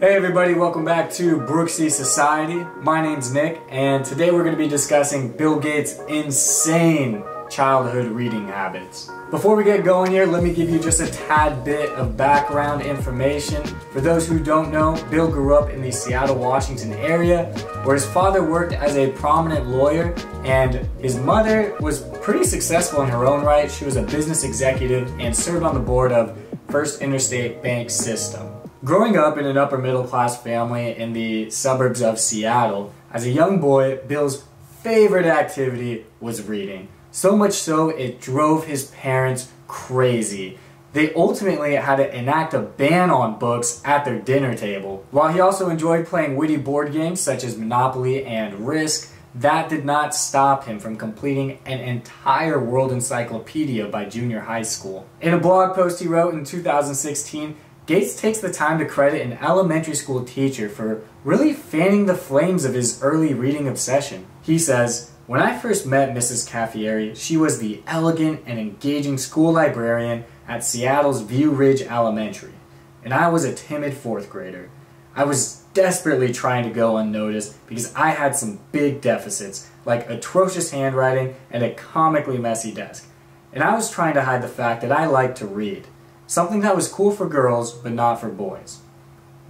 Hey everybody, welcome back to Brooksy Society. My name's Nick, and today we're going to be discussing Bill Gates' insane childhood reading habits. Before we get going here, let me give you just a tad bit of background information. For those who don't know, Bill grew up in the Seattle, Washington area, where his father worked as a prominent lawyer, and his mother was pretty successful in her own right. She was a business executive and served on the board of First Interstate Bank System. Growing up in an upper middle class family in the suburbs of Seattle, as a young boy, Bill's favorite activity was reading. So much so, it drove his parents crazy. They ultimately had to enact a ban on books at their dinner table. While he also enjoyed playing witty board games such as Monopoly and Risk, that did not stop him from completing an entire world encyclopedia by junior high school. In a blog post he wrote in 2016, Gates takes the time to credit an elementary school teacher for really fanning the flames of his early reading obsession. He says, "When I first met Mrs. Caffieri, she was the elegant and engaging school librarian at Seattle's View Ridge Elementary, and I was a timid fourth grader. I was desperately trying to go unnoticed because I had some big deficits, like atrocious handwriting and a comically messy desk, and I was trying to hide the fact that I liked to read. Something that was cool for girls, but not for boys.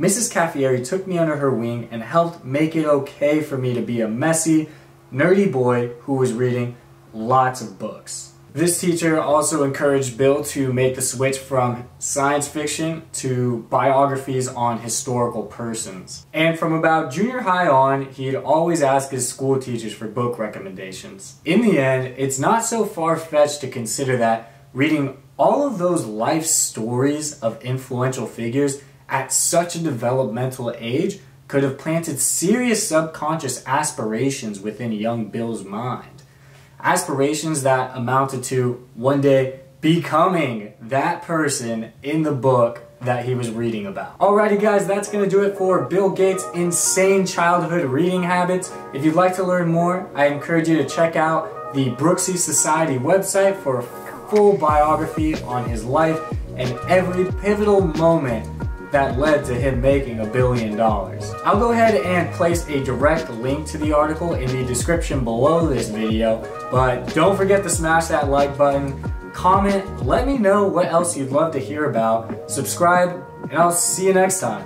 Mrs. Caffieri took me under her wing and helped make it okay for me to be a messy, nerdy boy who was reading lots of books." This teacher also encouraged Bill to make the switch from science fiction to biographies on historical persons. And from about junior high on, he'd always ask his school teachers for book recommendations. In the end, it's not so far-fetched to consider that reading all of those life stories of influential figures at such a developmental age could have planted serious subconscious aspirations within young Bill's mind. Aspirations that amounted to one day becoming that person in the book that he was reading about. Alrighty guys, that's going to do it for Bill Gates' insane childhood reading habits. If you'd like to learn more, I encourage you to check out the Brooksy Society website for a full biography on his life and every pivotal moment that led to him making $1 billion. I'll go ahead and place a direct link to the article in the description below this video, but don't forget to smash that like button, comment, let me know what else you'd love to hear about, subscribe, and I'll see you next time.